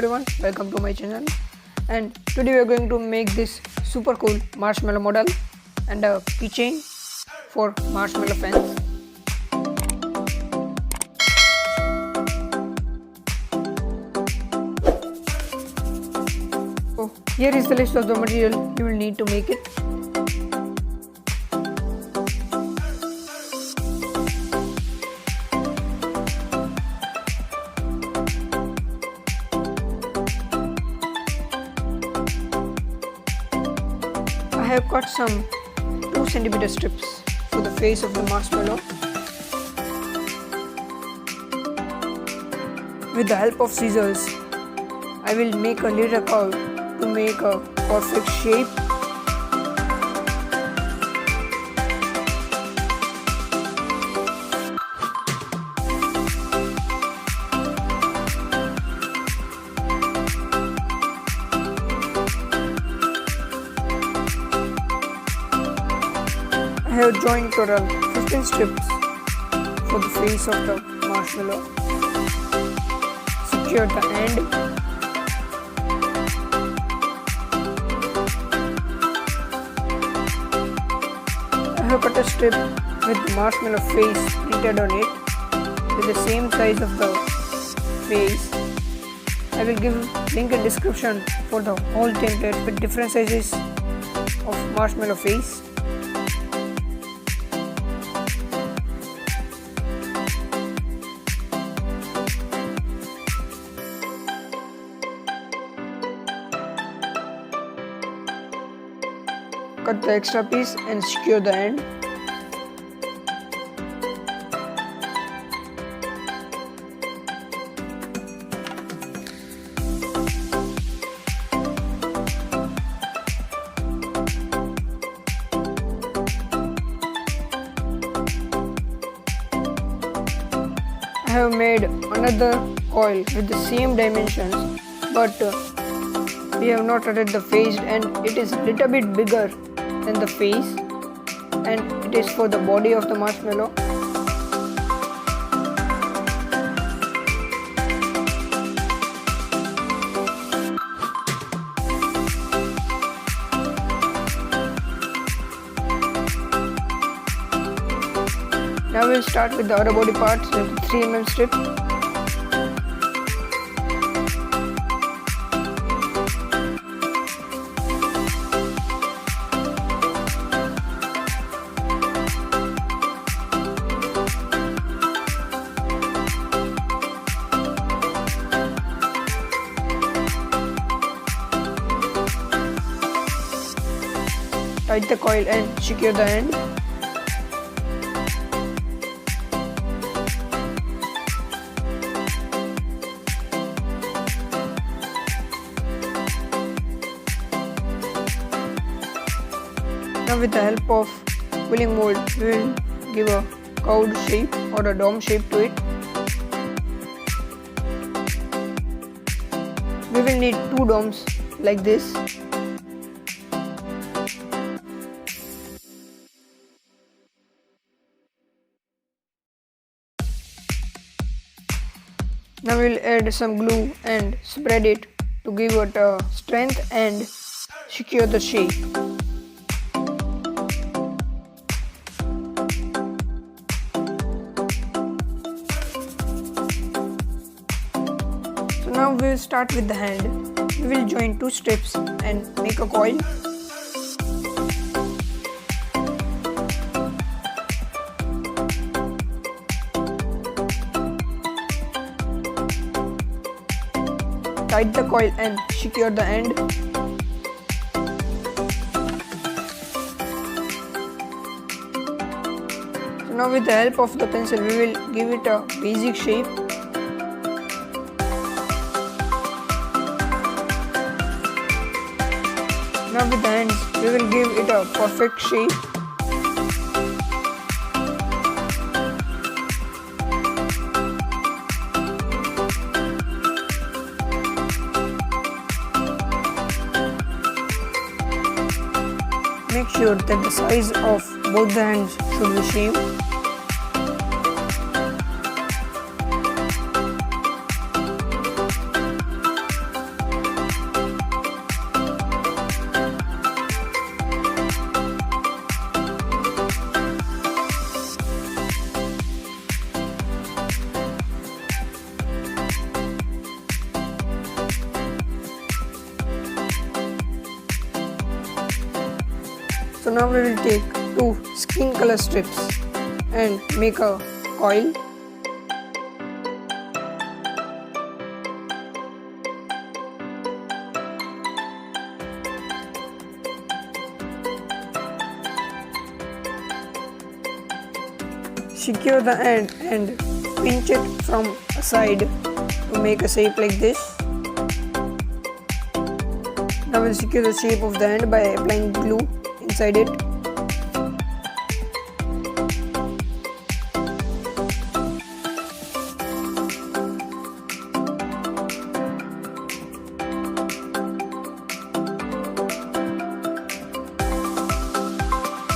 everyone, welcome to my channel. And today we are going to make this super cool marshmallow model and a keychain for marshmallow fans. So here is the list of the material you will need to make it. I have cut some 2 cm strips for the face of the marshmallow. With the help of scissors, I will make a little curve to make a perfect shape. I have joined total 15 strips for the face of the marshmallow. Secure the end. I have cut a strip with the marshmallow face printed on it with the same size of the face. I will give link in description for the whole template with different sizes of marshmallow face. Cut the extra piece and secure the end. I have made another coil with the same dimensions, but we have not added the face, and it is a little bit bigger than the face, and it is for the body of the marshmallow. Now we will start with the other body parts with the 3 mm strip. Tight the coil and secure the end. Now with the help of quilling mold, we will give a curved shape or a dome shape to it. We will need 2 domes like this. Now we will add some glue and spread it to give it a strength and secure the shape. So now we will start with the hand. We will join 2 strips and make a coil. Tight the coil and secure the end. So now with the help of the pencil, we will give it a basic shape. Now with the hands, we will give it a perfect shape. Make sure that the size of both the hands should be same. So now we will take two skin color strips and make a coil. Secure the end and pinch it from a side to make a shape like this. Now we'll secure the shape of the end by applying glue inside it.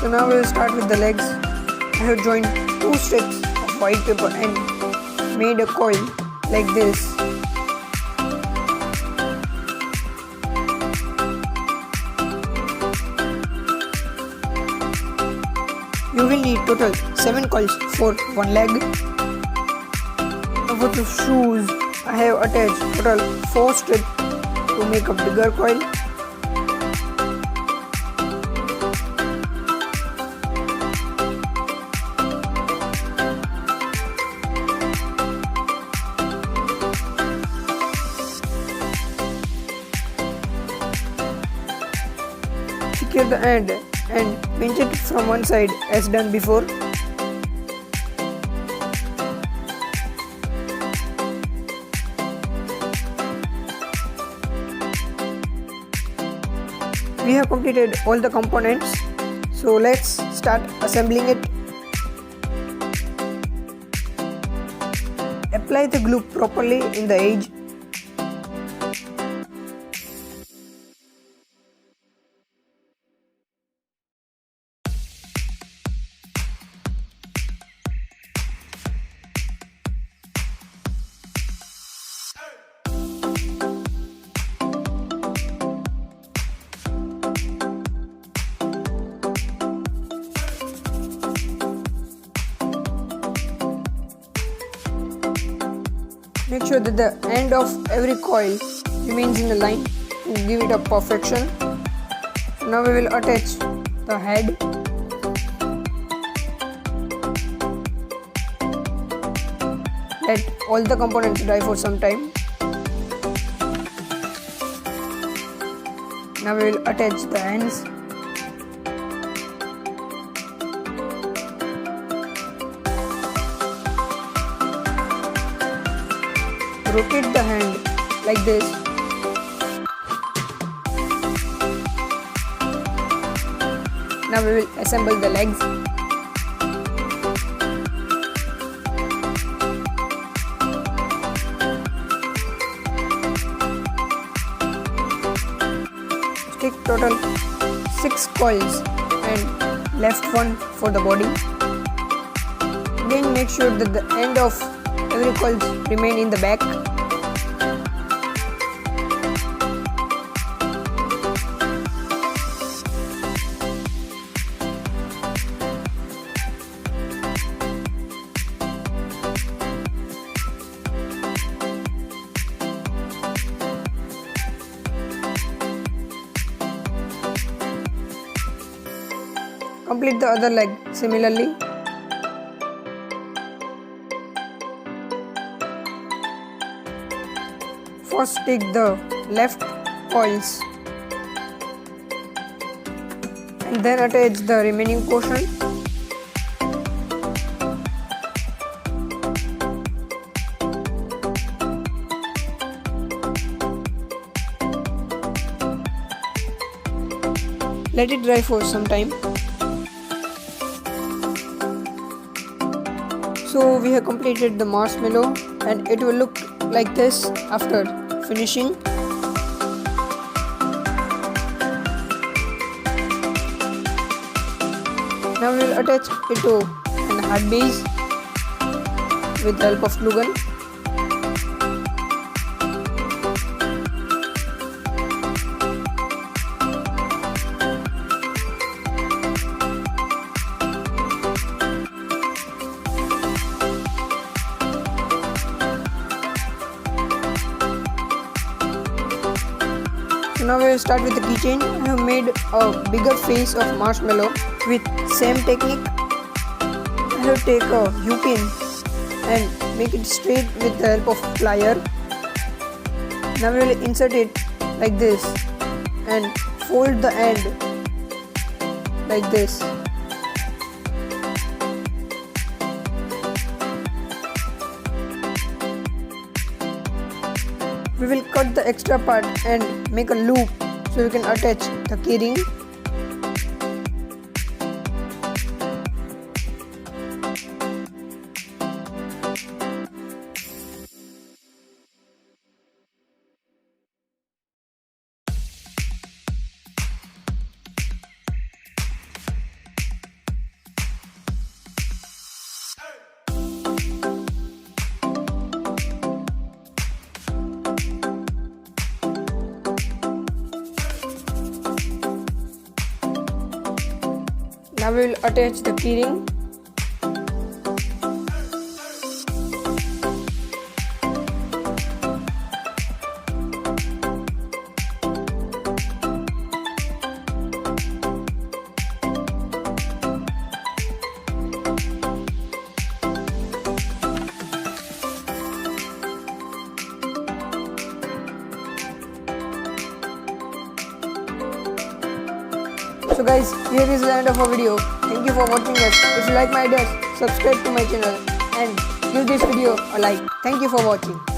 So now we will start with the legs. I have joined two strips of white paper and made a coil like this. You will need total 7 coils for one leg. Now for the shoes, I have attached total 4 strips to make a bigger coil. Secure the end and pinch it from one side as done before. We have completed all the components, so let's start assembling it. Apply the glue properly in the edge. Make sure that the end of every coil remains in the line to give it a perfection. Now we will attach the head. Let all the components dry for some time. Now we will attach the ends. Rotate the hand like this. Now we will assemble the legs. Stick total 6 coils and left one for the body. Again, make sure that the end of every coil remain in the back. Complete the other leg similarly. First take the left coils and then attach the remaining portion. Let it dry for some time. So we have completed the marshmallow and it will look like this after finishing. Now we will attach it to an hard base with the help of glue gun. Now we will start with the keychain. I have made a bigger face of marshmallow with same technique. I have take a U-pin and make it straight with the help of plier. Now we will insert it like this and fold the end like this. We will cut the extra part and make a loop so we can attach the keyring. Now we will attach the keyring. So guys, here is the end of our video. Thank you for watching us. If you like my ideas, subscribe to my channel and give this video a like. Thank you for watching.